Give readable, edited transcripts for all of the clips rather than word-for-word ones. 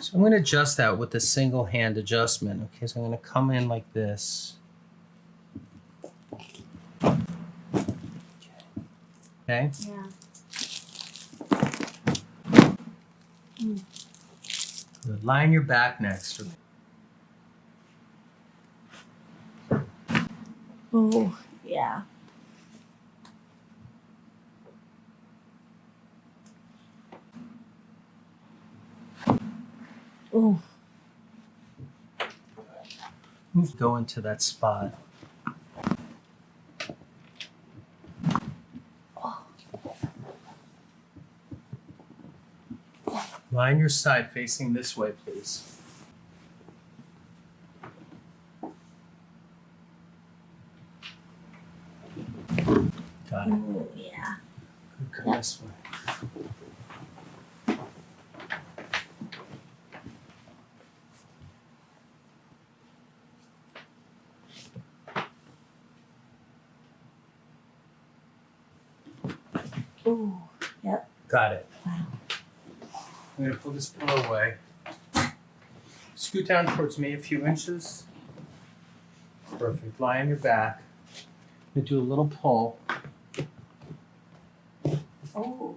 So I'm going to adjust that with a single hand adjustment. Okay, so I'm going to come in like this. Okay? Yeah. Good. Line your back next. Oh, yeah. Oh. Go into that spot. Line your side facing this way, please. Got it. Oh, yeah. Good, come this way. Oh, yep. Got it. Wow. I'm going to pull this pillow away. Scoot down towards me a few inches. Perfect. Lie on your back. I'm going to do a little pull. Oh,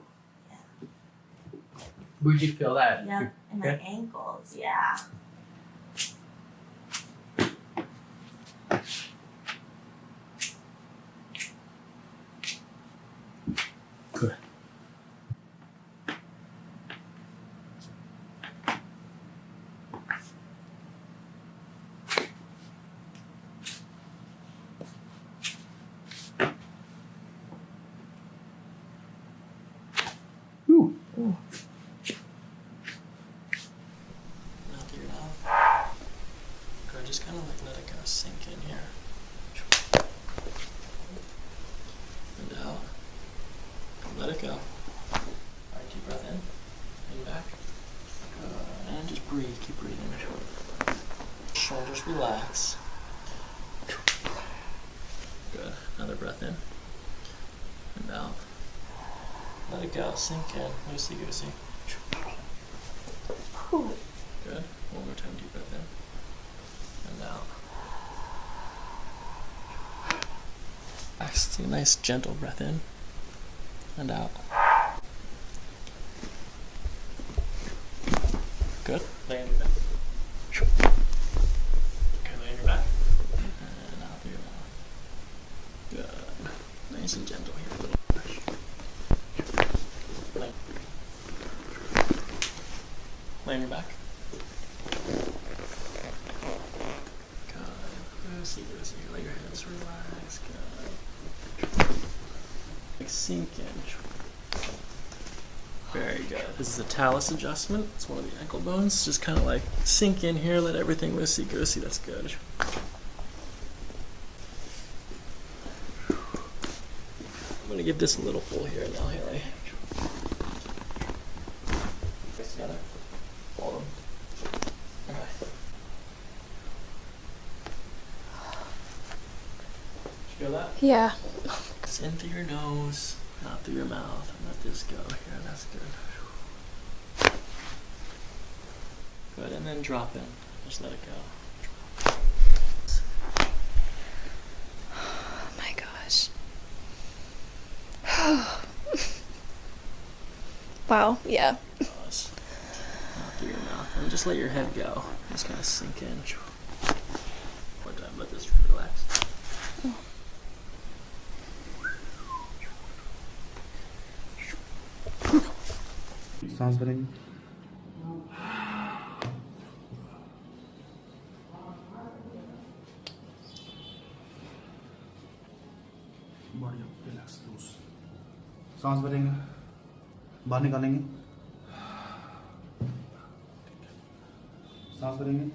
Where'd you feel that? yep. And my ankles, yeah. Good. Ooh. Ooh. Mouth to your mouth. Good, just kind of like let it go sink in here. And out. Let it go. Alright, deep breath in. And back. Good. And just breathe. Keep breathing. Shoulders relax. Good. Another breath in. And out. Let it go. Sink in. Loosey goosey. Good. One more time. Deep breath in. And out. Relax. Take a nice gentle breath in. And out. Good. Lay on your back. Okay, lay on your back. And out through your mouth. Good. Nice and gentle here. A little push. Lay on your back. Good. Loosey goosey. Let your hips relax. Good. Sink in. Very good. This is a talus adjustment. It's one of the ankle bones. Just kind of like sink in here, let everything loosey goosey. That's good. I'm gonna give this a little pull here now, Haley. Face together. Hold them. Okay. Did you feel that? Yeah. It's in through your nose, not through your mouth. And let this go here. That's good. Good, and then drop in. Just let it go. Oh my gosh. Wow, yeah. Pause. Not through your mouth. And just let your head go. Just kind of sink in. One time, let this relax. सांस भरेंगे body relax loose सांस भरेंगे बाहर निकालेंगे सांस भरेंगे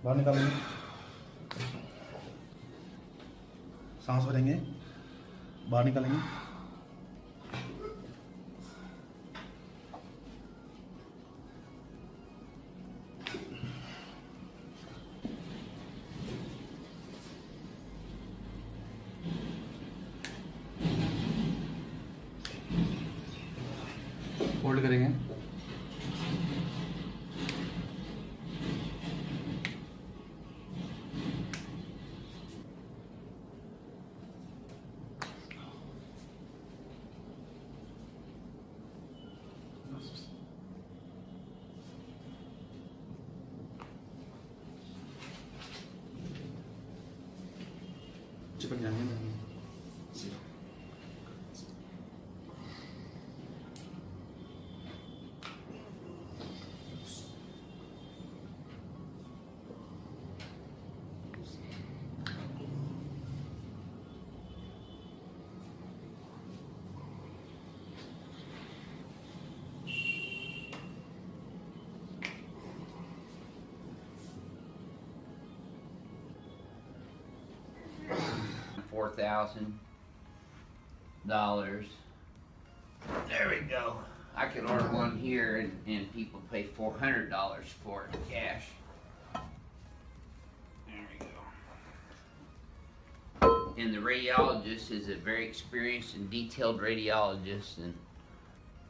बाहर निकालेंगे सांस भरेंगे बाहर निकालेंगे होल्ड करेंगे $4,000. There we go. I could order one here and people pay $400 for it cash. There we go. And the radiologist is a very experienced and detailed radiologist, and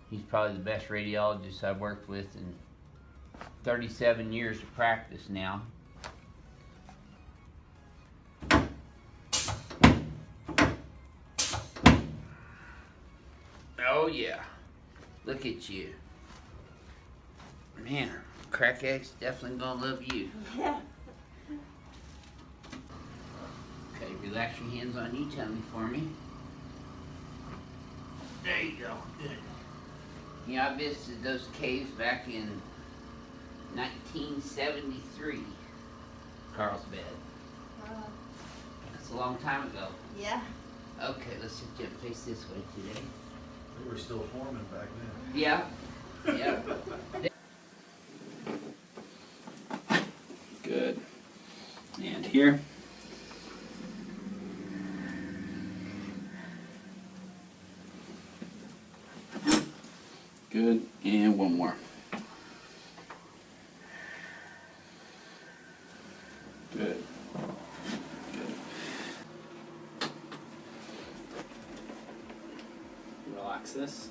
he's probably the best radiologist I've worked with in 37 years of practice now. Oh yeah, look at you. Man, crack egg's definitely gonna love you. Yeah. Okay, relax your hands on each tummy for me. There you go, good. You know, I visited those caves back in 1973, Carlsbad. That's a long time ago. Yeah. Okay, let's just jump face this way today. We were still forming back then. Yeah, yeah. Good. And here. Good. And one more. Good. Relax this.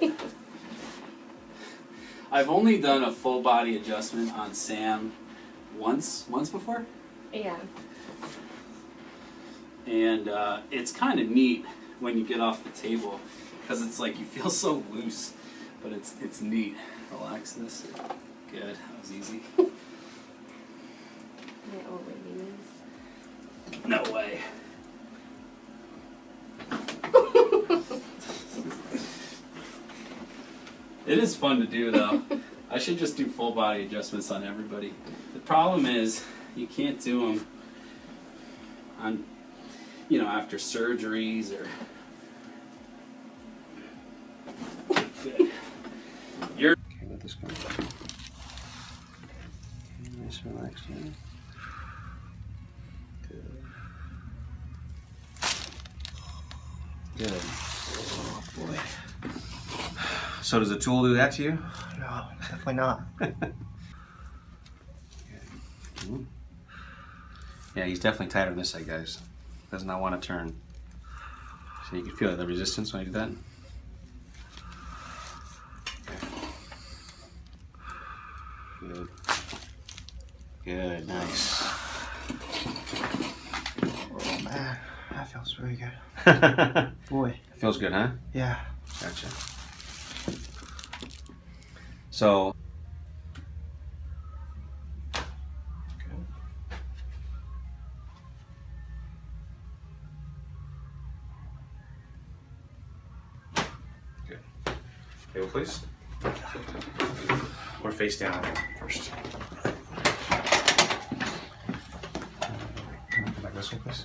Good. I've only done a full body adjustment on Sam once before, Yeah. and it's kind of neat when you get off the table because it's like you feel so loose, but it's neat. Relax this. Good. That was easy. My old lady is. No way. It is fun to do though. I should just do full body adjustments on everybody. The problem is you can't do them on, after surgeries or. Good. You're. Okay, let this go. Okay, nice, relaxing. Good. Good. Oh boy. So does the tool do that to you? No, definitely not. Yeah, he's definitely tighter on this side, guys. Does not want to turn. So you can feel the resistance when I do that. Good. Good, nice. Oh man, that feels really good. It Boy, feels good, huh? yeah. Gotcha. So. Good. Table, please. Or face down first. Come back this way, please.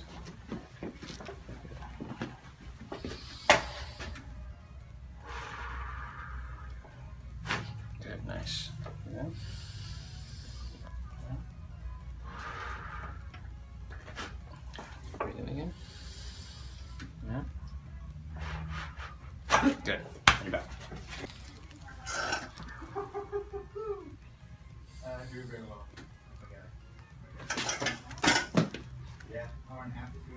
Good, nice. Yeah. Breathe in again. Yeah. Good. On your back. Doing very well. Yeah, hour and a half to 2.5.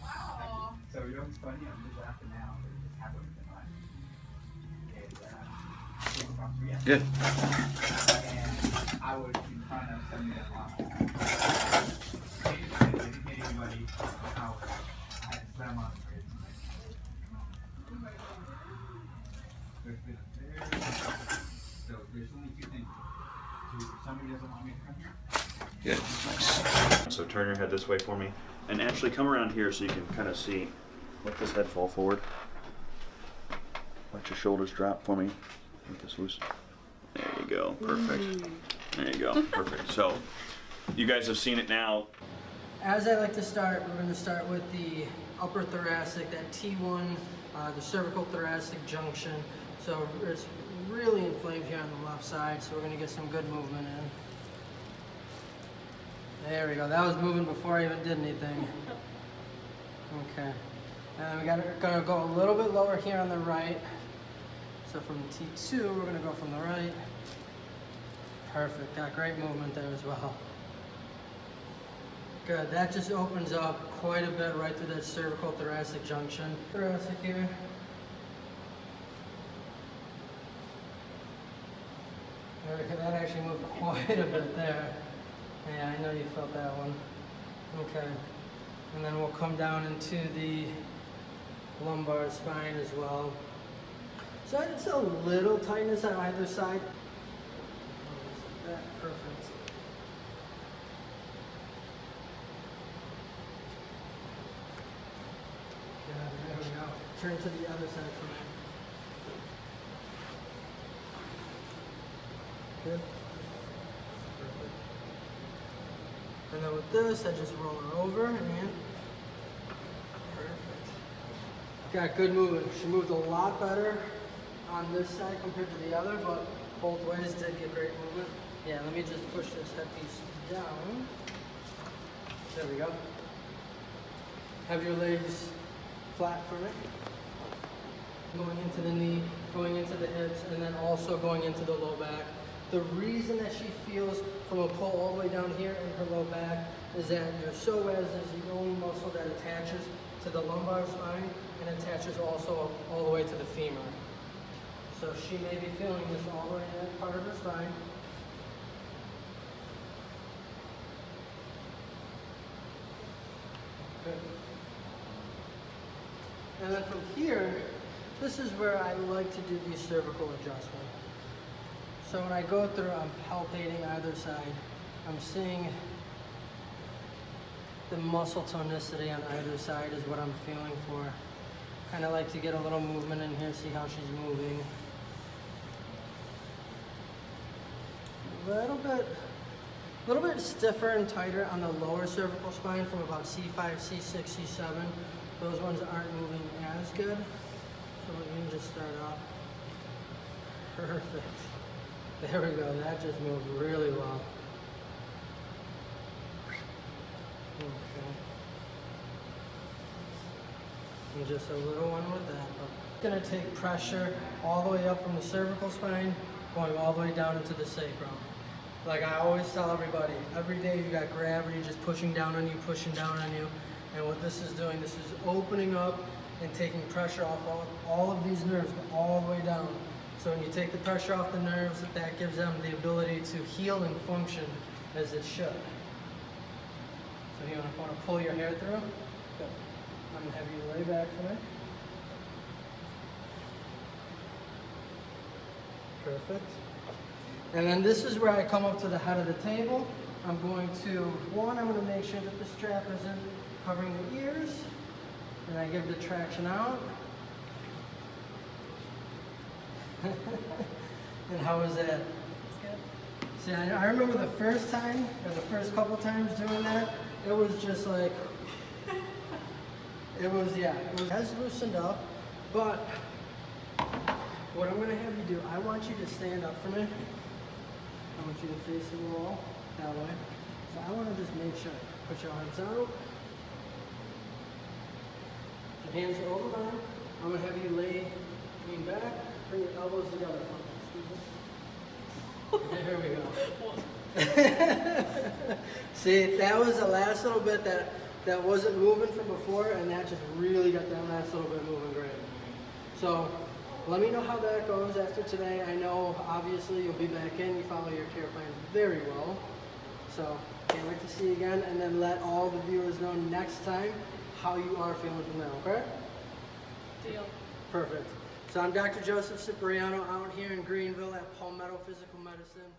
Wow. So you know what's funny? I'm just laughing now, but it just happened within like Good. and I was in front of somebody that lost I didn't hit anybody. I had to slam on the bridge. So there's only two things. If somebody doesn't want me to come here. Good. Nice. So turn your head this way for me, and actually come around here so you can kind of see. Let this head fall forward. Let your shoulders drop for me. Let this loose. There you go. Perfect. There you go. Perfect. So you guys have seen it now. As I like to start, we're going to start with the upper thoracic, that T1, the cervical thoracic junction. So it's really inflamed here on the left side, so we're going to get some good movement in. There we go. That was moving before I even did anything. Okay. And then gonna go a little bit lower here on the right. So from T2, we're gonna go from the right. Perfect. Got great movement there as well. Good. That just opens up quite a bit right through that cervical thoracic junction. Thoracic here. That actually moved quite a bit there. Yeah, I know you felt that one. Okay. And then we'll come down into the lumbar spine as well. So it's a little tightness on either side. That, perfect. Good, there we go. Turn to the other side for me. Good. Perfect. And then with this, I just roll her over and perfect. Got good movement. She moved a lot better on this side compared to the other, but both ways did get great movement. Yeah, let me just push this headpiece down. There we go. Have your legs flat for me. Going into the knee, going into the hips, and then also going into the low back. The reason that she feels from a pull all the way down here in her low back is that your psoas is the only muscle that attaches to the lumbar spine and attaches also all the way to the femur. So she may be feeling this all the way in that part of her spine. Good. And then from here, this is where I like to do the cervical adjustment. So when I go through, I'm palpating either side. I'm seeing the muscle tonicity on either side is what I'm feeling for. Kind of like to get a little movement in here, see how she's moving. A little bit stiffer and tighter on the lower cervical spine from about C5, C6, C7. Those ones aren't moving as good. So we can just start off. Perfect. There we go, that just moved really well. Okay. And just a little one with that. It's gonna take pressure all the way up from the cervical spine, going all the way down into the sacrum. Like I always tell everybody, every day you got gravity just pushing down on you, pushing down on you. And what this is doing, this is opening up and taking pressure off all of these nerves all the way down. So when you take the pressure off the nerves, that gives them the ability to heal and function as it should. So you want to pull your hair through? Good. I'm going to have you lay back for me. Perfect. And then this is where I come up to the head of the table. I'm going to make sure that the strap isn't covering the ears. And I give the traction out. And how was that? It's good. See, I remember the first time, or the first couple times doing that, it was just like, it has loosened up, but what I'm going to have you do, I want you to stand up for me. I want you to face the wall that way. So I want to just make sure, put your arms out. Your hands are over mine. I'm going to have you lean back. Bring your elbows together. There we go. See, that was the last little bit that wasn't moving from before, and that just really got that last little bit moving great. So let me know how that goes after today. I know obviously you'll be back in. You follow your care plan very well. So can't wait to see you again, and then let all the viewers know next time how you are feeling from now, okay? Deal. Perfect. So I'm Dr. Joseph Cipriano out here in Greenville at Palmetto Physical Medicine.